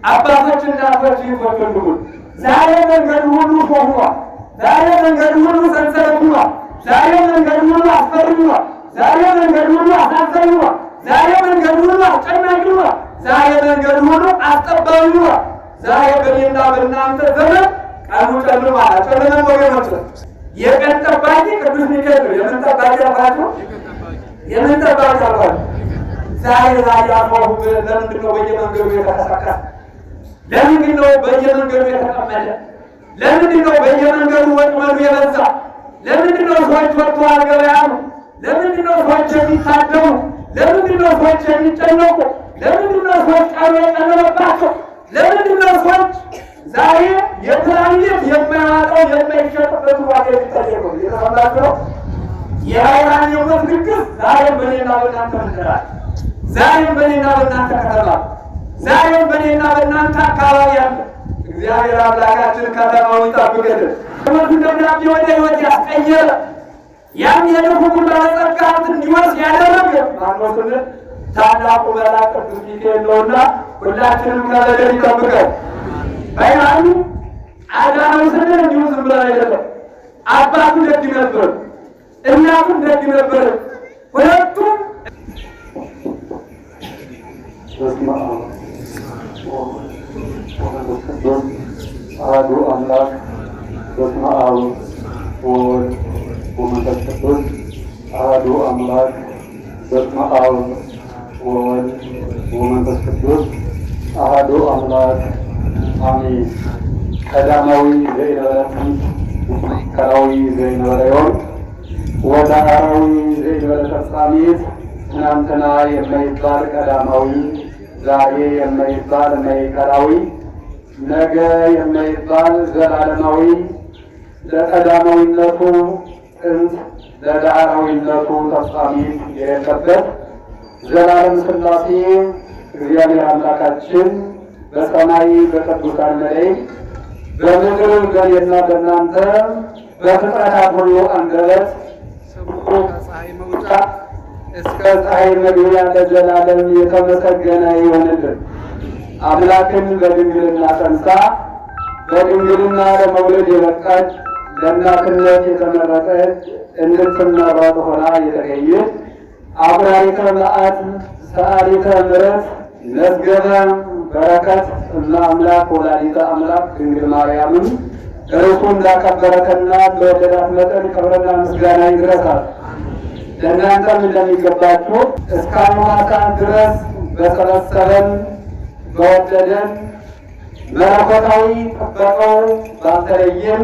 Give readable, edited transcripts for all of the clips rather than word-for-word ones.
አባቶችና እናቶች ይፈቀዱልን። ዛሬ መንገዱ ሁሉ ሆኗል። ዛሬ መንገዱ ሁሉ ሰንሰለት ሆኗል። ዛሬ መንገዱ ሁሉ አስፈሪ ሆኗል። ዛሬ መንገዱ ሁሉ አሳዛኝ ሆኗል። ዛሬ መንገዱ ሁሉ አስጨናቂ ሆኗል። ዛሬ መንገዱ ሁሉ አስጠባቢ ሆኗል። ዛሬ በእኔና በእናንተ ዘመን ቀኑ ጨልሟል። ጨለመን ወገኖች፣ የቀን ጠባቂ ቅዱስ ሚካኤል ነው። የምን ጠባቂ አልኳቸው? የምን ጠባቂ አልኳቸው? ዛሬ አፏሁ ለምንድን ነው በየመንገዱ የተቀሰቀሰ? ለምንድን ነው በየመንገዱ የተቀመጠ? ለምንድን ነው በየመንገዱ ወጥመዱ የበዛ? ለምንድን ነው ሰዎች ወጥተዋል ገበያ ነው? ለምንድን ነው ሰዎች የሚታደሙ? ለምንድን ነው ሰዎች የሚጨነቁ? ለምንድን ነው ሰዎች ቀኑ የጨለመባቸው? ለምንድን ነው ሰዎች ዛሬ የትራንዚት የማያዋጣው የማይሸጥበት ዋጋ የሚጠየቀው? እየተሰማችሁ ነው? የሃይማኖት የሞት ድግስ ዛሬም በእኔና በእናንተ ምድራል። ዛሬም በእኔና በእናንተ ከተማ፣ ዛሬም በእኔና በእናንተ አካባቢ ያለ እግዚአብሔር አምላካችን ከተማውን ይጠብቅልን። ትምህርቱን ደብዳቤ ወደ ሕይወት ያስቀየረ ያን የልፉ ባለጸጋ እንዲወርስ ያደረገ ማነው ስንል ታላቁ መልአክ ቅዱስ ሚካኤል ነውና ሁላችንም ከበደል ይጠብቀን። ባይማኑ አዳነው ስንል እንዲሁ ዝም ብለን አይደለም። አባቱ ደግ ነበር፣ እናቱም ደግ ነበር። ሁለቱም በስመ አብ ወወልድ ቅዱስ አሐዱ አምላክ። በስመ አብ ወወልድ ወመንፈስ ቅዱስ አሐዱ አምላክ። በስመ አብ ወወልድ ወመንፈስ ቅዱስ አሐዱ አምላክ አሜን። ቀዳማዊ ዘእንበለ ጥንት ከራዊ ዘእንበለ ዮም ወዳህራዊ ዘእንበለ ተፍጻሜት። ትናንትና የማይባል ቀዳማዊ፣ ዛሬ የማይባል ማዕከላዊ፣ ነገ የማይባል ዘላለማዊ፣ ለቀዳማዊነቱ ጥንት ለዳህራዊነቱ ተፍጻሜት የሌለበት ዘላለም ሥላሴ እግዚአብሔር አምላካችን በሰማይ በቅዱሳን መላእክት በምድር በእኔና በእናንተ በፍጥረታት ሁሉ አንደበት ከፀሐይ መውጫ እስከ ፀሐይ መግቢያ ለዘላለም የተመሰገነ ይሆንልን። አምላክን በድንግልና ጸንሳ በድንግልና ለመውለድ የበቃች ለእናትነት የተመረጠች እንድትመረጥ ሆና የተገኘች አብራሪተ መዓት ሰዓሊተ ምሕረት መዝገበ በረከት እመ አምላክ ወላዲተ አምላክ ድንግል ማርያምን እርሱ እንዳከበረትና ለወደዳት መጠን ክብርና ምስጋና ይድረሳል። ለእናንተም እንደሚገባችሁ እስካሁኗ ሰዓት ድረስ በሰበሰበን በወደደን መለኮታዊ ጥበቃው ባልተለየን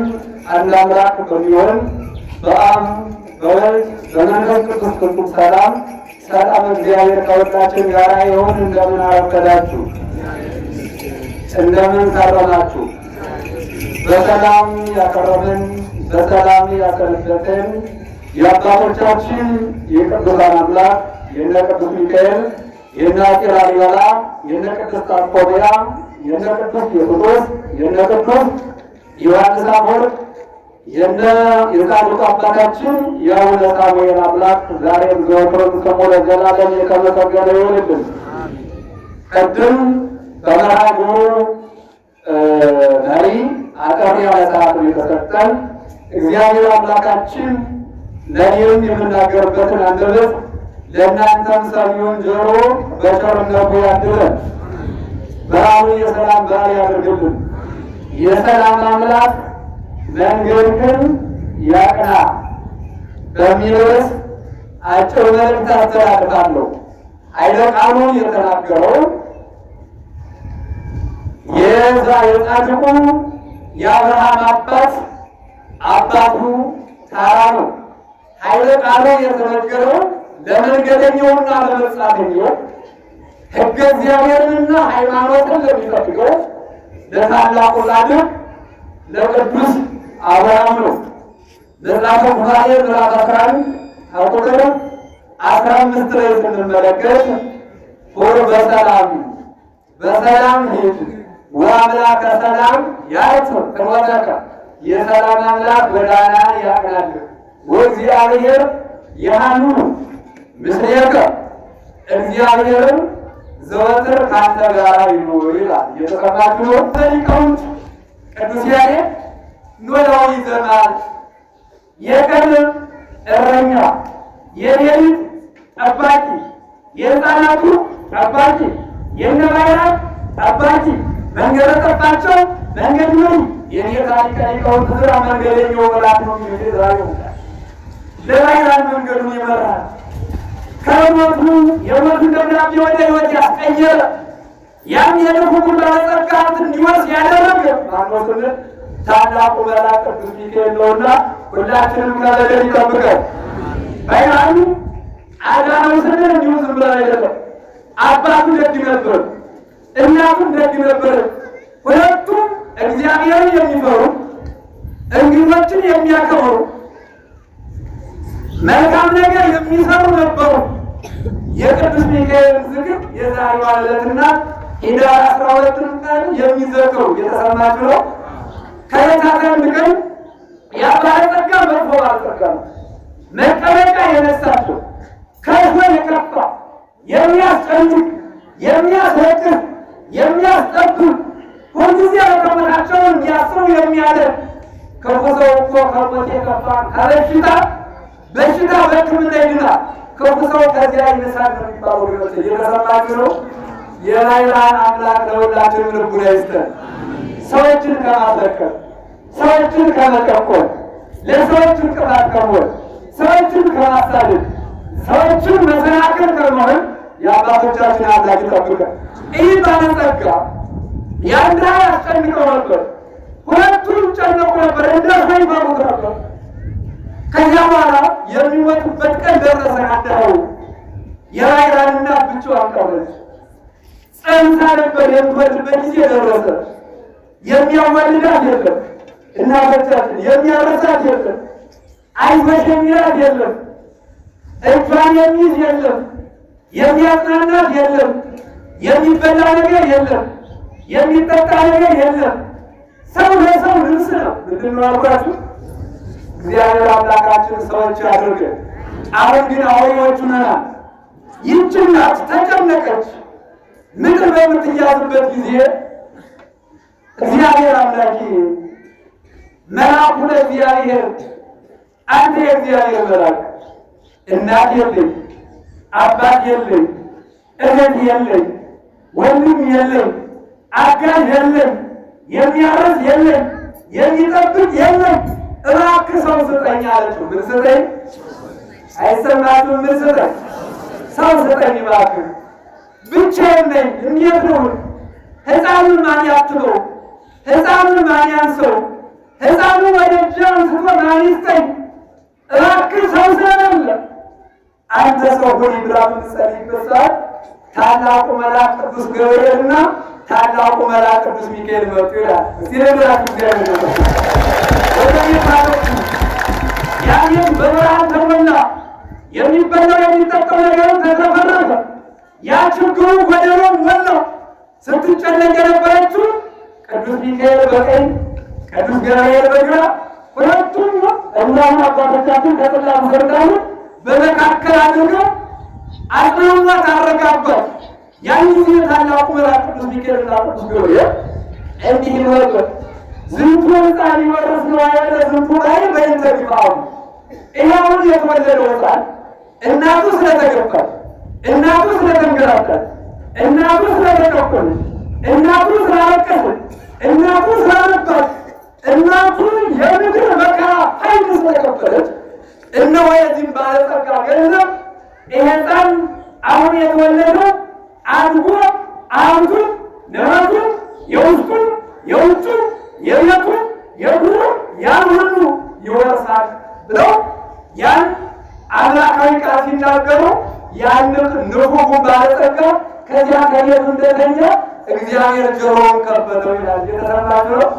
አንድ አምላክ በሚሆን በአብ በወልድ በመንፈስ ቅዱስ ፍጹም ሰላም ሰላም እግዚአብሔር ከሁላችን ጋር ይሁን። እንደምን አረፈዳችሁ? እንደምን ከረማችሁ? በሰላም ያቀረበን በሰላም ያሰነበተን የአባቶቻችን የቅዱሳን አምላክ የነ ቅዱስ ሚካኤል የነ አፄ ላሊበላ የነ ቅዱስ አስቆሮያ የነ ቅዱስ ቴዎድሮስ የነ ቅዱስ ዮሐንስ አፈወርቅ የነ የጻድቁ አባታችን የአቡነ ሳሙኤል አምላክ ዛሬም ዘወትርም ስሙ ለዘላለም የተመሰገነ ይሁንልን። ቅድም በመርሃ ግብሩ መሪ አጠር ያለ ሰዓት የተሰጠን እግዚአብሔር አምላካችን ለእኔም የምናገርበትን አንደበት ለእናንተም ሰሚውን ጆሮ በቸርነቱ ያድለን። በዓሉ የሰላም በዓል ያደርግልን። የሰላም አምላክ መንገድህን ያቅና በሚል ርዕስ አጭር መልእክት አስተላልፋለሁ። ኃይለ ቃሉን የተናገረው የጻድቁ የአብርሃም አባት አባቱ ታራ ነው። ኃይለ ቃሉ የተነገረው ለመንገደኛውና ለመጻተኛው ሕገ እግዚአብሔርንና ሃይማኖትን ለሚጠብቀው ለታላቁ ጻድቅ ለቅዱስ አብርሃም ነው። መጽሐፈ ኩፋሌ ምዕራፍ 11 ከቁጥር 15 ላይ ስንመለከት ሁር በሰላም ሂድ ወአምላከ ሰላም ያዕጽፍ ፍኖተከ፣ የሰላም አምላክ ጎዳና ያቅናልህ፣ ወእግዚአብሔር የሐኑ ምስሌከ፣ እግዚአብሔርም ዘወትር ካንተ ጋር ይኑር ይላል። እየተሰማችሁ ነው? ሊቃውንት ቅዱስ ያሬድ ኖላዊ ዘማን የቀን እረኛ፣ የሌሊት ጠባቂ፣ የሕፃናቱ ጠባቂ፣ የነባይራት ጠባቂ፣ መንገድ ጠፋቸው መንገድ ነው። የኔታ ሊቀ ሊቃውንት ዕዝራ መንገደኛው መልአክ ነው የሚሉት ዛሬ ለባይራት መንገዱን ይመራል። ከሞቱ የሞቱን ደብዳቤ ወደ ሕይወት ያስቀየረ ያም የንፉግ ባለጸጋ እንዲወርስ ያደረገ ማነው ስንል ታላቁ መልአክ ቅዱስ ሚካኤል ነውና ሁላችንም ከበደል ይጠብቀን። ባይራኑ አዳነው ስንል እንዲሁ ዝም ብለን አይደለም። አባቱ ደግ ነበር፣ እናቱም ደግ ነበር። ሁለቱም እግዚአብሔርን የሚፈሩ እንግዶችን የሚያከብሩ መልካም ነገር የሚሰሩ ነበሩ። የቅዱስ ሚካኤል ዝክር የዛሬዋ ዕለትና ኅዳር 12 ቀን የሚዘክሩ የተሰማችሁ ነው። ከዕለታት አንድ ቀን ያ ባለጸጋ መጥፎ ባለጸጋ ነው። መቀመጫ የነሳቸው ከእሾህ የከፋ የሚያስጨንቅ የሚያስለቅስ የሚያስጠብቅ ሁልጊዜ መቀመጣቸውን እንዲያስሩ የሚያደርግ ክፉ ሰው እኮ ከሞት የከፋ ከበሽታ በሽታ በሕክምና ይድናል። ክፉ ሰው ከዚያ ይነሳል ነው የሚባለው። ወገኖች እየተሰማችሁ ነው? የባይራን አምላክ ለሁላችንም ልቡና ይስጠን። ሰዎችን ከማስለቀስ፣ ሰዎችን ከመጨቆን፣ ለሰዎች እንቅፋት ከመሆን፣ ሰዎችን ከማሳደድ፣ ሰዎችን መሰናክል ከመሆን የአባቶቻችን አምላክ ይጠብቀን። ይህ ባለጸጋ ያን ድሃ ያስጨንቀው ነበር። ሁለቱም ይጨነቁ ነበር፣ እንደ ሰው ይፈሩት ነበር። ከዚያ በኋላ የሚሞቱበት ቀን ደረሰ። አዳው የባይራን እናት ብቻዋን ቀረች። ጸንሳ ነበር። የምትወልድበት ጊዜ ደረሰ። የሚያዋልዳት የለም። እናቶቻችን የሚያረሳት የለም። አይዞሽ የሚላት የለም። እጇን የሚይዝ የለም። የሚያጽናናት የለም። የሚበላ ነገር የለም። የሚጠጣ ነገር የለም። ሰው ለሰው ልብስ ነው። ምንድን ነው አልኳችሁ? እግዚአብሔር አምላካችን ሰዎች ያድርገን። አሁን ግን አውሬዎቹ ነናል። ይህች እናት ተጨነቀች። ምድር በምትያዝበት ጊዜ እግዚአብሔር አምላኪ መልአኩ ለእግዚአብሔር አንተ የእግዚአብሔር መልአክ እናት የለኝ፣ አባት የለኝ፣ እህት የለኝ፣ ወንድም የለኝ፣ አጋዥ የለኝ፣ የሚያረስ የለኝ፣ የሚጠብቅ የለኝ፣ እባክህ ሰው ስጠኝ አለችው። ምን ስጠኝ? አይሰማችሁም? ምን ስጠኝ? ሰው ስጠኝ እባክህ። ብቻዬን ነኝ። እንዴት ነው? ሕፃኑን ማን ያትበው? ሕፃኑን ማን ያንሰው? ሕፃኑ ወደ እጅ አንስቶ ማን ይስጠኝ? እባክህ ሰው ስለሌለ አንተ ሰው ሁን ብላ በምትጸልይበት ሰዓት ታላቁ መልአክ ቅዱስ ገብርኤልና ታላቁ መልአክ ቅዱስ ሚካኤል መጡ ይላል። እስቲ ለምራችሁ እግዚአብሔር ነው ያንን በብርሃን ተሞላ። የሚበላው የሚጠጣው ነገር ተተፈረፈ። ያ ችግሩ ጎደሎ ሞላው። ስትጨነቅ የነበረችው ቅዱስ ሚካኤል በቀኝ ቅዱስ ገብርኤል በግራ ሁለቱም እናም አባቶቻችን ከጥላቱ ዘርጋሉ በመካከል አድርገው አጽናኗት፣ አረጋጓት። ያን ጊዜ ታላቁ መልአክ ቅዱስ ሚካኤልና ቅዱስ ገብርኤል እንዲህ ይመጡ ዝንቱ ሕፃን ይወርስ ነው ያለ ዝንቱ ላይ በእንተ ቢፋው ይሄውን የተወለደው ሕፃን እናቱ ስለተገፋች፣ እናቱ ስለተንገላታች፣ እናቱ ስለተጨቆነች፣ እናቱ ስላለቀሰች፣ እናቱ ስላለባች፣ እናቱ የምድር መከራ ኃይል ስለከፈለች እነሆ የዚህም ባለጸጋ ገንዘብ ይሄ ሕፃን አሁን የተወለደው አድጎ ሀብቱን ንብረቱን የውስጡን የውጩን የቤቱን የዱሩን ያን ሁሉ ይወርሳል ብለው ያን አምላካዊ ቃል ሲናገሩ ያንን ንፉጉ ባለጸጋ ከዚያ ከቤቱ እንደተኛ እግዚአብሔር ጆሮውን ከፈተው ይላል። የተሰማችሁ ነው?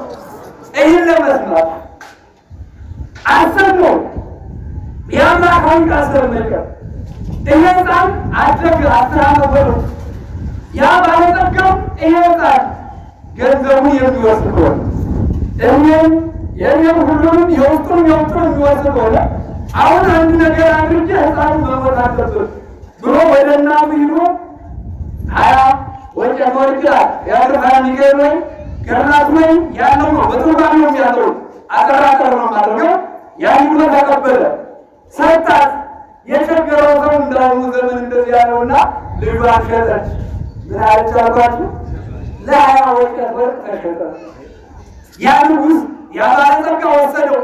ይህን ለመስማት አሰብነው የአምላካዊ ቃል ስለመቀር ይሄ ሕፃን አደገ 10 ዓመት ሆኖ ያ ባለጸጋው ይሄ ሕፃን ገንዘቡን የሚወስድ ከሆነ እኔም የኔም ሁሉንም የውስጡን የውጩን የሚወስድ ከሆነ አሁን አንድ ነገር አድርጌ ሕፃኑ መሞት አለበት ብሎ ወደ እናቱ ሂዶ ወንጨት ወርቅ ይላል። የአድርባን ሚካኤል ወይ ገርናት ወይ ያለው ነው። በትርጓሜው ያለው አጠራጠር ነው ማድረገው። ያን ብሎ ተቀበለ ሰጣት። የቸገረው ሰው እንዳሁኑ ዘመን እንደዚህ ያለውና ልጇን ሸጠች። ምን አለች አልኳችሁ? ለ20 ወንጨት ወርቅ ተሸጠ። ያ ንጉሥ ያ ባለጸጋ ወሰደው።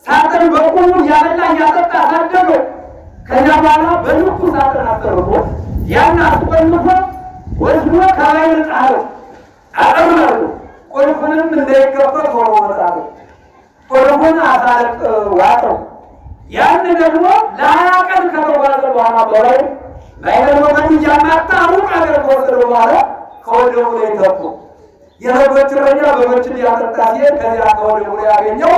ሳጥን በቁሙ ያበላ ያጠጣ አሳደገው። ከዚያ በኋላ በልኩ ሳጥን አስቀርቦ ያን አስቆልፎ ወስዶ ከባይር ጣለው። አጠመሩ። ቁልፉንም እንዳይከፈት ሆኖ መጣለው። ቁልፉን አሳለቅ ዋጠው። ያን ደግሞ ለ20 ቀን ከተጓዘ በኋላ በላይ ባይደር ወገን እያማጣ ሩቅ አገር ከወሰደ በኋላ ከወደቡ ላይ ተፉ። የበጎች እረኛ በጎችን ሊያጠጣ ሲሄድ ከዚያ ከወደቡ ላይ ያገኘው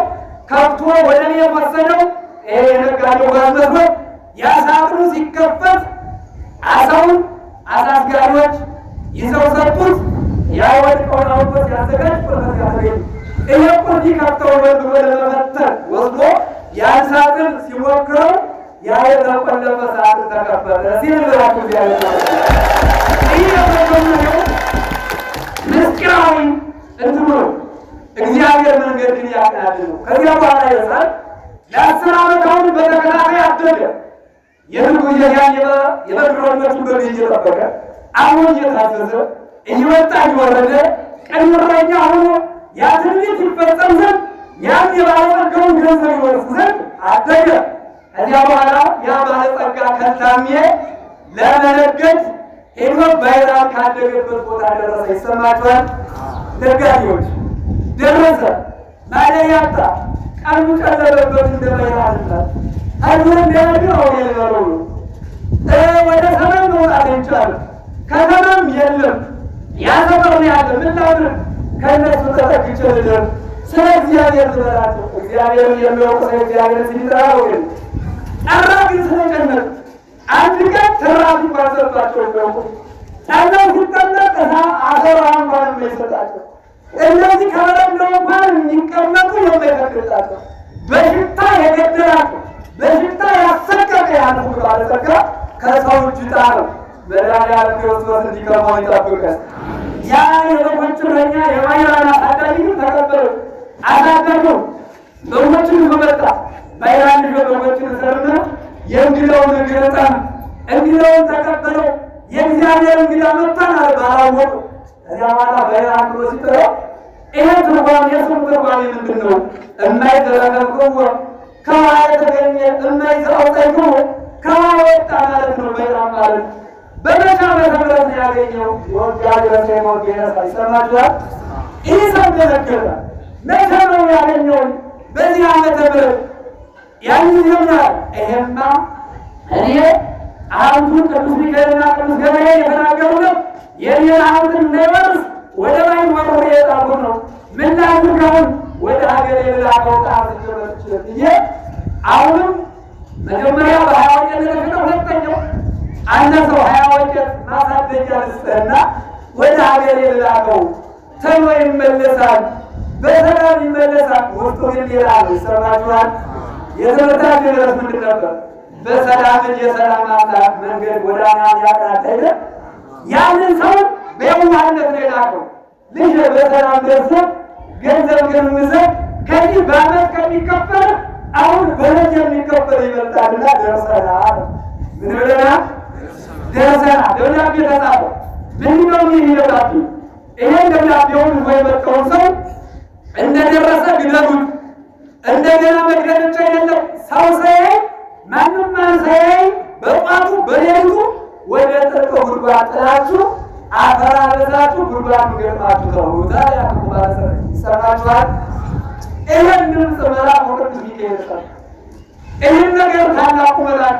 ከብቶ ወደ እኔ ወሰደው። ይሄ የነጋዴው ጋር መስሎት ያ ሳጥኑ ሲከፈት አሳውን አሳስጋሪዎች ይዘው ሰጡት። ያ ወድቀውን አውጥቶ ሲያዘጋጅ ቁልፍ ያዘጋጅ። ይሄ ቁልፍ ከፍተው ወድቆ ለመፈተን ወስዶ ያን ሳጥን ሲሞክረው ያ የተቆለፈ ሳጥን ተከፈተ። ሲልራችሁ ያለ ይሄ ነው ምስጢራዊ እንትኑ እግዚአብሔር መንገድን ያቀናል ነው። ከዚያ በኋላ ይወጣል። ለ10 ዓመት አሁን በተከታታይ አደገ። የድርጉያን የበድሮቹን በግ እየጠበቀ አሁን እየታዘዘ እየወጣ እየወረደ ቀኝ እረኛ ሆኖ ያ ትንቢት ይፈጸም ዘንድ ያን የባለጸጋውን ገንዘብ ይወርስ ዘንድ አደገ። ከዚያ በኋላ ያ ባለጸጋ ከታሜ ለመነገድ ሄዶ ባይራን ካደገበት ቦታ ደረሰ። ይሰማችኋል? ነጋዴዎች ደረሰ። ማደሪያ ያጣ። ቀኑ ጨለመበት። እንደ ባይራንና አይሁን ያለው የነበረው ወደ ሰማይ መውጣት ይቻላል። ከተማም የለም። ያ ሰፈር ያለ ምን ላድርግ? ከእነሱ ተጠግቼ ልደር። ስለ እግዚአብሔር ልበላቸው። እግዚአብሔር የሚያውቅ ሰው እግዚአብሔር ሲጠራው ግን ጠራ። ግን ስለጨነቅ አንድ ቀን ተራፊ ባሰባቸው ነው። ታላው ሲጠነቅ አገራ እንኳን የማይሰጣቸው እነዚህ ከበረንዳው እንኳን የሚቀመጡ የማይፈቅድላቸው በሽታ የገደላቸው በሽታ ያሰቀቀ ያንዱ ባለጸጋ ከሰው እጅ ጣለው። መድኃኒዓለም ክርስቶስ እንዲቀርበው ይጠብቀን። ያ የበጎች እረኛ የባይራን አሳዳጊ ተቀበሉ፣ አሳደገው። በጎችን በመጣ ባይራን በጎችን ሰርና የእንግዳውን እግር ጣል። እንግዳውን ተቀበለው። የእግዚአብሔር እንግዳ መጣን አለ ባላወቁ። ከዚያ በኋላ ባይራን ብሎ ሲጠራው ይሄ ትርጓሜ የስሙ ትርጓሜ ምንድን ነው? የማይተረከብከው ከውሃ የተገኘ የማይዘራው ከውሃ ወጣ ማለት ነው። ባይራን ማለት በመቼ ዓመተ ምህረት ነው ያገኘው? ወጋ ድረስ የሞት ገነሳ ይሰማችኋል? ይህ ሰው ተነገረ። መቼ ነው ያገኘው? በዚህ ዓመተ ምህረት ያን ጊዜና ይሄማ እኔ ሀብቱን ቅዱስ ሚካኤልና ቅዱስ ገብርኤል የተናገሩት የኔን ሀብት እንዳይወርስ ወደ ላይ ወርውሬ የጣልኩት ነው። ምን ላድርገውን ወደ ሀገር የላከው ቃል ተጀመረች ብዬ አሁንም መጀመሪያ በ20 ወንጨት የተሸጠው ሁለተኛው አንተ ሰው 20 ወንጨት ማሳደጃ ልስጥህና ወደ ሀገር የላከው ተሎ ይመለሳል፣ በሰላም ይመለሳል። ወስቶ ይላል። ይሰማችኋል? የትምህርታችን ርዕስ ምንድን ነበር? በሰላም እንጂ የሰላም አምላክ መንገድ ጎዳና ያቀናል አይደል? ያንን ሰው በየዋህነት ነው የላከው። ልጅ በሰላም ደርሶ ገንዘብ ግን ምዘት ከዚህ በዓመት ከሚከፈል አሁን በልጅ የሚከፈል ይበልጣልና ደርሰናል። ምን ብለናል? ደርሰናል። ደብዳቤ ተጻፈ። ምንድነው ይህ ደብዳቤ? ይሄን ደብዳቤውን ወይ መጣውን ሰው እንደደረሰ ግደሉት። እንደገና መግደል ብቻ አይደለም፣ ሰው ሳያይ ማንም ሳያይ በጧቱ በሌሊቱ ወደ ጥልቅ ጉድጓድ ጥላችሁ አፈር አልብሳችሁ ጉድጓድ ገጥማችሁ ተውታ። ያቁባሰ ይሰማችኋል? ይሄን ድምፅ መልአኩ ቅዱስ ሚካኤል ሰማ። ይህን ነገር ታላቁ መልአክ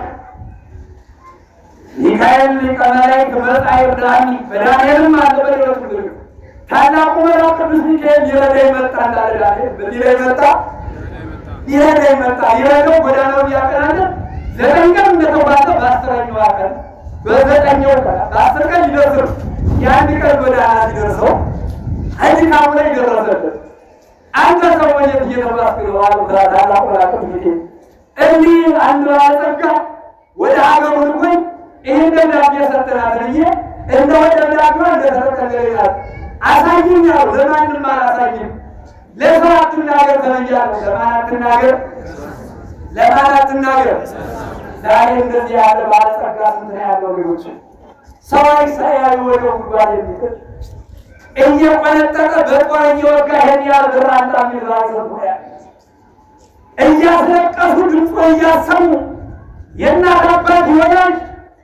ሚካኤል ሊቀ መላእክት መጣ ይርዳኝ። በዳንኤልም አለ በሌሎች ምድር ታላቁ መልአክ ቅዱስ ሚካኤል ሊረዳኝ መጣ እንዳለ ዳንኤል ሊረዳኝ መጣ ይረዳኝ መጣ። ይረዳው ጎዳናው ያቀናለ 9 ቀን እንደተጓዘ በ10ኛው ቀን በ9ኛው ቀን በ10 ቀን ይደርስ። የአንድ ቀን ጎዳና ሲደርሰው አይካሙ ላይ ደረሰበት። አንተ ሰው ወዴት እየተጓዝክ ነው አለው ታላቁ መልአክ ቅዱስ ሚካኤል። እንዲህ አንድ ባለጸጋ ወደ ሀገሩ ልኮኝ ይህን ደብዳቤ ሰጠናት ብዬ እንደው ደብዳቤዋ እንደተጠቀለለ ይላል። አሳይኝ ያው ለማንም አላሳይም። ለሰው አትናገር ተብያለሁ። ለማን አትናገር? ለማን አትናገር? ዛሬ እንደዚህ ያለ ባለጸጋ ስንት ነው ያለው? ልጆች ሰው ሳያዩ ወደ ጉድጓድ የሚጥል እየቆነጠጠ በጦር እየወጋ ይሄን ያህል ብር አምጣ የሚል ዛሬ ሰጥቶያ እያስለቀሱ ድምፆ እያሰሙ የእናት አባት ወላጅ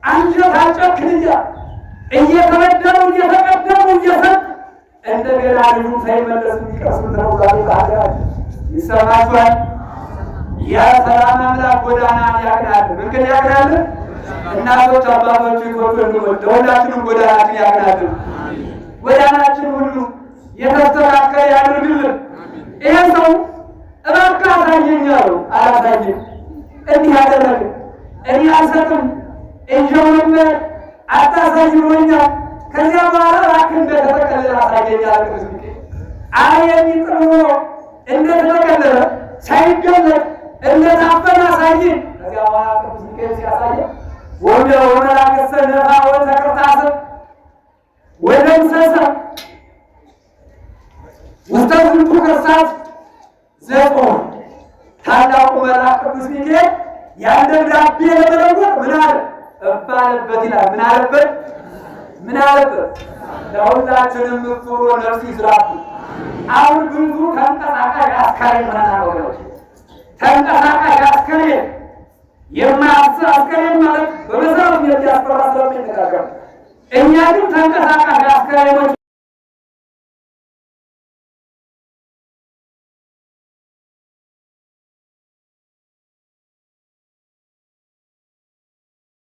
አንጀት አጨክንያ እየተበደሉ እየተቀደሙ እየሰጡ እንደገና ልጁ ሳይመለስ የሚቀርሱት ነው። ዛሬ በሀገራችን ይሰማችኋል። የሰላም አምላክ ጎዳናን ያቅናል። ምንክን ያቅናል? እናቶች አባቶች ወንድሞች ለሁላችንም ጎዳናችን ያቅናል። ጎዳናችን ሁሉ የተስተካከለ ያድርግልን። ይሄ ሰው እባክህ አሳየኝ አለው። አላሳየም። እንዲህ ያደረገ እኔ አልሰጥም እንጀውንም አታሳይ ብሎኛል። ከዚያ በኋላ እባክህ እንደተጠቀለለ አሳየኝ አለ ቅዱስ ሚካኤል። አይ የሚጥል ሆኖ እንደተጠቀለለ ሳይገለጥ እንደታፈነ አሳየኝ። ከዚያ በኋላ ቅዱስ ሚካኤል ሲያሳየ ወደ ወመላከሰ ነፋ ወተቀርታሰ ወደምሰሰ ውስተ ዝንቱ ቅርሳት ዘቆ ታላቁ መልአክ ቅዱስ ሚካኤል ያን ደብዳቤ ለመለወጥ ምን አለ? እባለበት ይላል። ምን አለበት? ምን አለበት? ለሁላችንም ፍሮ ነፍስ ይዝራቱ። አሁን ብዙ ተንቀሳቃሽ አስከሬን ሆነናል ወገኖች። ተንቀሳቃሽ አስከሬን የማያስብ አስከሬን ማለት በመሰረቱ የሚያስፈራ ስለሚነጋገር እኛ ግን ተንቀሳቃሽ አስከሬኖች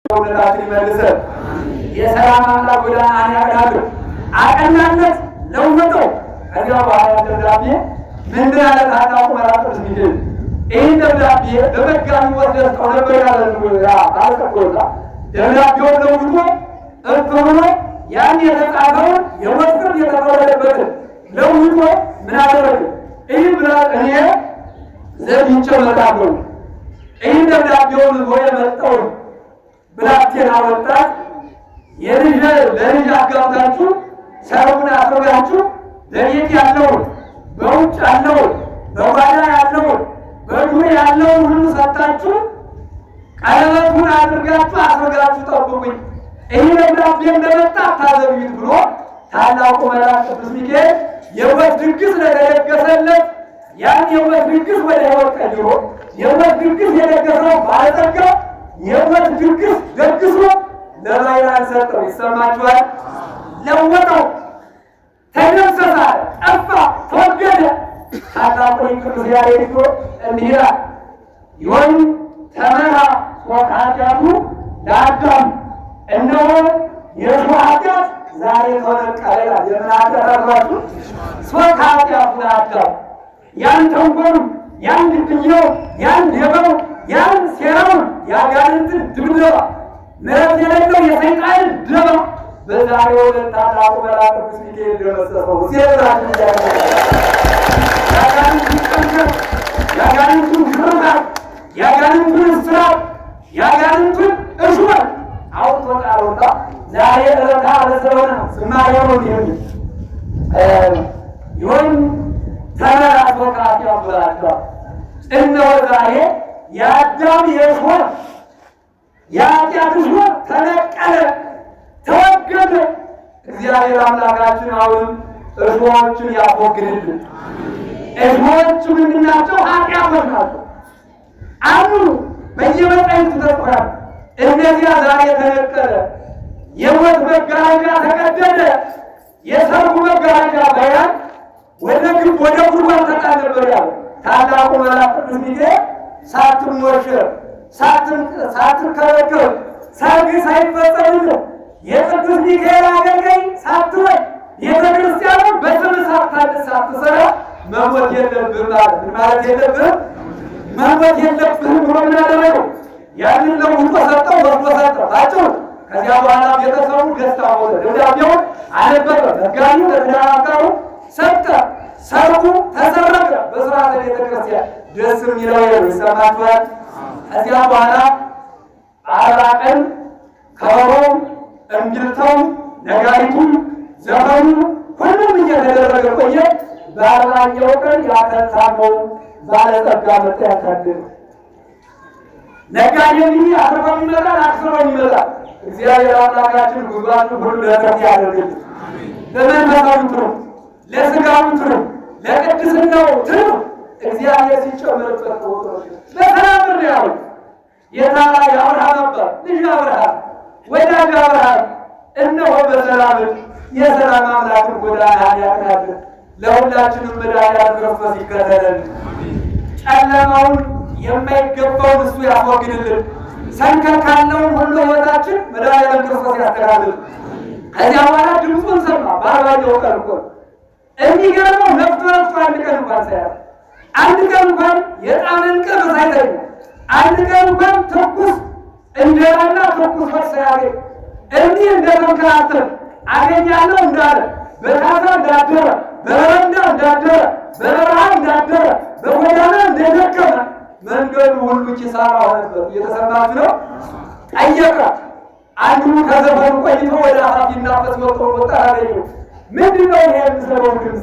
ሰውነታችን ይመልሰን። የሰላም አምላክ ጎዳናን ያቅናል። አቀናነት ለውጠው። ከዚያ በኋላ ደብዳቤ ምንድን አለ ታላቁ መልአክ ቅዱስ ሚካኤል? ይህን ደብዳቤ ለመጋቢ ወስደው ነበር ያለ ባለጸጎታ ደብዳቤውን ለውጦ ብሎ ያን የተጻፈውን የሞት ፍርድ የተፈረደበትን ለውጦ ምን አደረገ? ይህ ብላ እኔ ዘግይቼ እመጣለሁ። ይህን ደብዳቤውን ይዞ የመጣውን ብላቴና ወጣት ለልጅ አጋብታችሁ ሰርጉን አስርጋችሁ ለቤት ያለውን በውጭ ያለውን በጓዳ ያለውን በዱር ያለውን ሁሉ ሰጣችሁ ቀለበቱን አድርጋችሁ አስርጋችሁ ጠብቁኝ። ይህ ደብዳቤ እንደመጣ አታዘግዩት ብሎ ታላቁ መልአክ ቅዱስ ሚካኤል የሞት ድግስ ለተደገሰለት ያን የሞት ድግስ ወደ ሕይወት ቀይሮ የሞት ድግስ የደገሰው ባለጸጋ የሞት ድግስ ደግሶ ለባይራን ሰጠው። ይሰማችኋል? ለወጠው፣ ተደመሰሰ፣ ጠፋ፣ ተወገደ። ታላቁ ቅዱስ ያሬድ እንዲህ ይላል፣ ይሆን ተመራ ኃጢአቱ ለአዳም፣ እነሆ የእርሱ ኃጢአት ዛሬ ተነቀለ። የምን ኃጢአት አልኳችሁ? ሦስት ኃጢአቱ ለአዳም፣ ያን ተንኮሉ፣ ያን ግድያው፣ ያን ሌባው፣ ያን ሴራውን፣ የአጋንንትን ድብደባ፣ ምሕረት የሌለው የሰይጣንን ደባ በዛሬው ዕለት ታላቁ መልአክ ቅዱስ ሚካኤል ደመሰሰው። የአጋንንቱን ቀንበር፣ የአጋንንቱን ግርፋት፣ የአጋንንቱን እስራት፣ የአጋንንቱን እሾህ አውጥቶ ጣለውና ዛሬ ዕለተ ዓርብ ስለሆነ ዝማሬው ነው የሚሆን ይሆን ተመራቶ ከኃጢአቱ ብላችኋል። እነሆ ዛሬ የአዳም የእሾህ የኃጢአት እሾህ ተነቀለ፣ ተወገደ። እግዚአብሔር አምላካችን አሁንም እሾሆችን ያስወግድልን። እሾሆቹ ምንድን ናቸው? ኃጢአቶች ናቸው። አምኑ በየመጻሕፍቱ ተጽፏል። እነዚያ ዛሬ ተነቀለ። የሞት መጋረጃ ተቀደደ። የሰርጉ መጋረጃ ባያን ወደ ጉድጓድ ተጣለ ነበር ያለ ታላቁ መልአክ ቅዱስ ሚካኤል ሳትሞሸር ሳትከለከል ሰርግ ሳይፈጸምልን የቅዱስ ሚካኤል አገልጋይ ሳትሆን ቤተ ክርስቲያኑን በስም ሳታድስ ሳትሰራ መሞት የለብህም ማለት የለብህም መሞት የለብህም ብሎ ምን አደረገው? ያንን ለውጦ ሰጠው፣ ወስዶ ሰጠው ታቸው። ከዚያ በኋላ ቤተሰቡ ደስታ ሆነ። ደብዳቤውን አነበበ። መጋቢው ለተዳራካሩ ሰጠ። ሰርጉ ተሰረቀ በሥርዓተ ቤተ ክርስቲያን። ደስ የሚለው ይሰማችኋል። ከዚያ በኋላ 40 ቀን ከበሮም እምቢልታውም ነጋሪቱም ዘፈኑ ሁሉም እየተደረገ ቆየ። በአርባኛው ቀን ያከታመው ባለጸጋ መጣ ያታደለ ነጋዴ እንግዲህ አርባው ይመጣል፣ አክስሮም ይመጣል። እግዚአብሔር አምላካችን ጉዟችሁ ሁሉ ለረፍት ያደርግልን። ለመንፈሳዊ ትርፍ፣ ለስጋዊ ትርፍ፣ ለቅድስናው ትርፍ እግዚአብሔር ሲጨምርበት ወጥሮች በተናምር ያው የታራ የአብርሃም አባት ልጅ አብርሃም ወዳጅ አብርሃም እነሆ በሰላም የሰላም አምላክን ጎዳና ያቅናልን። ለሁላችንም መድኃኒዓለም ክርስቶስ ይከተለን። ጨለማውን የማይገባውን እሱ ያስወግድልን። ሰንከል ካለውን ሁሉ ሕይወታችን መድኃኒዓለም ክርስቶስ ያስተካክል። ከዚያ በኋላ ድምፁን ሰማ። በአርባኛው ቀን እኮ የሚገርመው ነፍቶ አንድ ቀን እንኳን ሳያር፣ አንድ ቀን እንኳን የጣም እንቅልፍ ሳይተኛ፣ አንድ ቀን እንኳን ትኩስ እንጀራና ትኩስ ወጥ ሳያገኝ እንዲህ እንደተንከራተተ አገኛለሁ እንዳለ በታዛ እንዳደረ በበረንዳ እንዳደረ በበረሃ እንዳደረ በጎዳና እንደደከመ መንገዱ ሁሉ ኪሳራ ሆነበት። እየተሰማት ነው። ጠየቀ። አንዱ ከዘፈኑ ቆይቶ ወደ አፋፍ ይናፈስ ወጥቶ ወጣ አገኘው። ምንድነው ይሄ የምሰማው ድምፅ?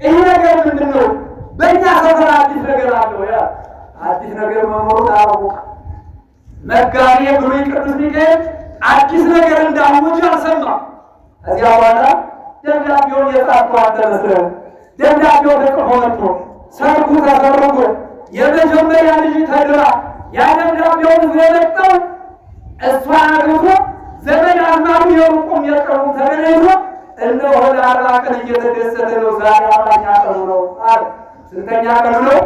ይሄ ነገር ምንድነው? በእኛ ሰፈር አዲስ ነገር አለው። ያ አዲስ ነገር መኖሩን አወቀ። መጋቤ ብሉይ ቅዱስ ሚካኤል አዲስ ነገር እንዳወጀ አልሰማም። ከዚያ በኋላ ደብዳቤውን የጻፈው አንተ መስለህ ደብዳቤው ተጽፎ መጥቶ ሰርጉ ተሰርጎ የመጀመሪያ ልጅ ተድራ ያ ደብዳቤውን የመጣው እሷን አግብቶ ዘመድ አዝማዱ የሩቁም የቅርቡም ተገናኝቶ እነሆ ለአርባ ቀን እየተደሰተ ነው። ዛሬ አራተኛ ቀኑ ነው አለ። ስንተኛ ቀኑ ነው?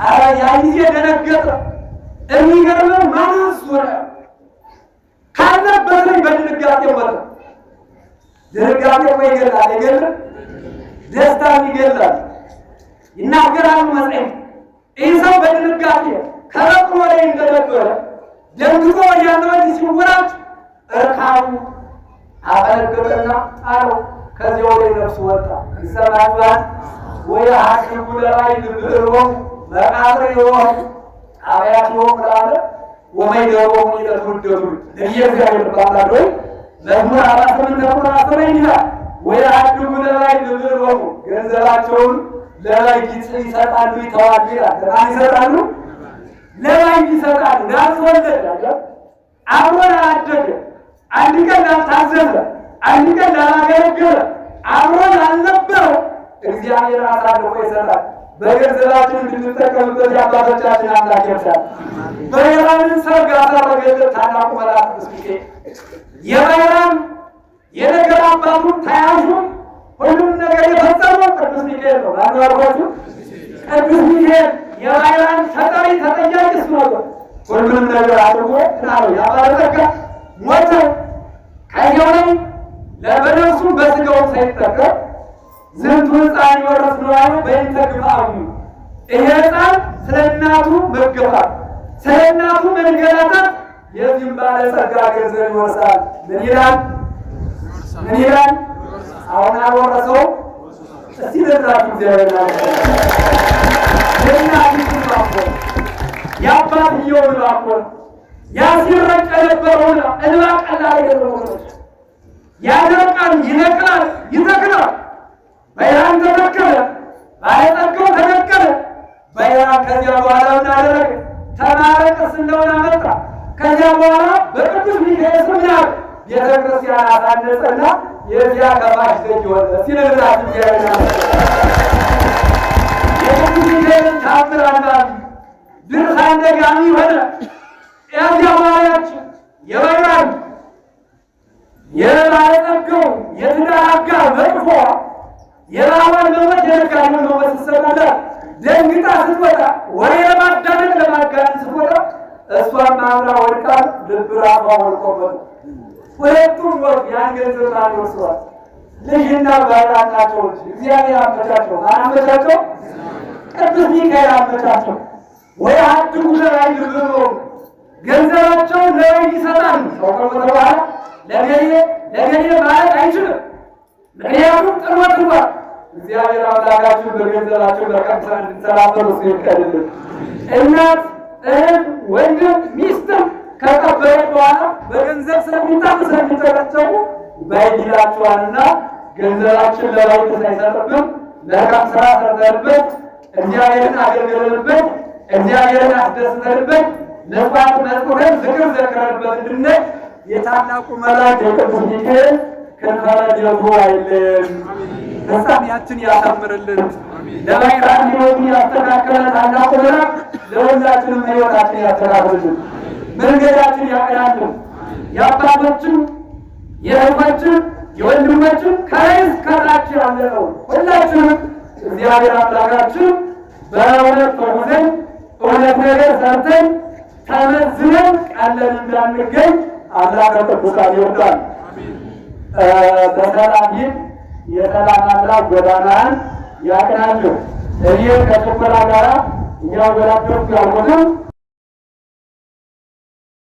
አረ ያ ጊዜ ደነገጠ። የሚገርመው ማንስ ሆነ ካለበት ላይ በድንጋጤ ወጣ። ድንጋጤ ወይ ይገላል አይገለም? ደስታን ይገላል። ይናገራሉ መጽሐፍ። ይህ ሰው በድንጋጤ ከበቅሎ ላይ እንደነበረ ደንግጦ ወዲያና ወዲህ ሲወራጭ እርካቡ አፈነገጠና ጣለው። ከዚያ ወደ ነፍሱ ወጣ። ይሰማችኋል ወይ? ሐኪሙ ለራይ ልብርቦም መቃብር ይሆን አብያት ይሆን ላለ ወመይደሮሙ ለትውልዱ ለእግዚአብሔር ባላዶ ለሙራ አባተን ተቆራጠረ ይላል። ወይ ሐኪሙ ለራይ ልብርቦም ገንዘባቸውን ለራይ ይሰጣሉ ይተዋሉ ይላል። ለማን ይሰጣሉ? ለራይ ይሰጣሉ። ላልተወለደ አይደል? አብሮን አደገ አንድ ቀን ላልታዘዘ አንድ ቀን ላላገለገለ አብሮን አልነበረ እግዚአብሔር አሳልፎ ይሰጣል። በገንዘባችን እንድንጠቀምበት የአባቶቻችን አምላክ ይርዳል። በየራንን ሰርግ አሳረገለት ታላቁ መልአክ ቅዱስ ሚካኤል። የባይራን የነገር አባቱን ተያዡን ሁሉም ነገር የፈጸመው ቅዱስ ሚካኤል ነው። አንዋርባችሁ ቅዱስ ሚካኤል የባይራን ተጠሪ ተጠያቂ እሱ ነበር። ሁሉም ነገር አድርጎ ነው ያባረከ ሞተ። ከዚያው ላይ ለበነፍሱ በስጋው ሳይጠቀም ዝንቱ ሕፃን ይወረስ ነው ያለው። በእንተ ግብአሙ ይሄ ሕፃን ስለ እናቱ መገፋት ስለ እናቱ መንገላታት የዚህም ባለጸጋ ገንዘብ ይወርሳል። ምን ይላል? ምን ይላል? አሁን አልወረሰው። እስቲ ለራሱ እግዚአብሔር ነው የእናቱ ባቆ የአባትየው ባቆ ያሲረቀ የነበረውን እንባ ቀላል የነበረው ያደርቃል፣ ይነቅላል፣ ይተክላል። ባይራን ተተከለ፣ ባለጸጋው ተነቀለ። ባይራን ከዚያ በኋላ ምን አደረገ? ተማረ፣ ቅስናውን አመጣ። ከዚያ በኋላ በቅዱስ ሚካኤል ስም ያለ ቤተ ክርስቲያን አሳነጸና የዚያ ከፋሽ ደጅ ወጣ። ሲነግራት እግዚአብሔር የቅዱስ ሚካኤልን ታምር አንባቢ ድርሳን ደጋሚ ሆነ። ያዚያ በኋላች የባይራን የባለጸጋው የትዳር አጋር መጥፎ የባሏን መሞት የነጋዴውን መሞት ስትሰማላት ደንግጣ ስትወጣ ወሬ ለማዳመጥ ለማጋነን ስትወጣ እሷም አብራ ወድቃ ልብ ራሷ ወድቆበት ሁለቱም ወር ያን ገንዘብ አልወስዷል። ልጅና ባይራን ናቸው። እግዚአብሔር አመቻቸው። ማን አመቻቸው? ቅዱስ ሚካኤል አመቻቸው። ወይ አድጉ ለራይ ልብሮ ገንዘባቸውን ለራይ ይሰጣሉ። ሰው ከሞተ በኋላ ለገሌ ማለት አይችልም። ምክንያቱም ጥሎት እንኳን እግዚአብሔር አምላካችን በገንዘባቸው በቀጥታ እንድንሰራበት እሱ ይፍቀድልን። እናት እህት፣ ወንድም፣ ሚስትም ከቀበረ በኋላ በገንዘብ ስለሚታም ስለሚጨረጨሩ ባይዲላችኋልና ገንዘባችን ለባይት ሳይሰጥብን መልካም ስራ ሰርተንበት እግዚአብሔርን አገልግለንበት እግዚአብሔርን አስደስተንበት መስዋዕት መስዋዕትን ዝክር ዘክረንበት እንድንሄድ የታላቁ መልአክ የቅዱስ ሚካኤል ክንፈ ረድኤቱ አይለየን። ፍጻሜያችን ያሳምርልን። ለባይራን ሕይወቱን ያስተካከለ ታላቁ መልአክ ለሁላችንም ሕይወታችን ያስተካክልልን፣ መንገዳችን ያቀናልን። የአባቶችን የእህቶችን የወንድሞችን ከላይ እስከ ታች ያለነው ሁላችንም እግዚአብሔር አምላካችን በእውነት ተጉዘን እውነት ነገር ሰርተን ተመዝነን ቃለን እንዳንገኝ አምላከ ቅዱሳን ይርዳን። በሰላም ሂድ፣ የሰላም አምላክ ጎዳናህን ያቅናልህ። እኔ ከችኮላ ጋራ እያወዳደርኩ ያልኩትም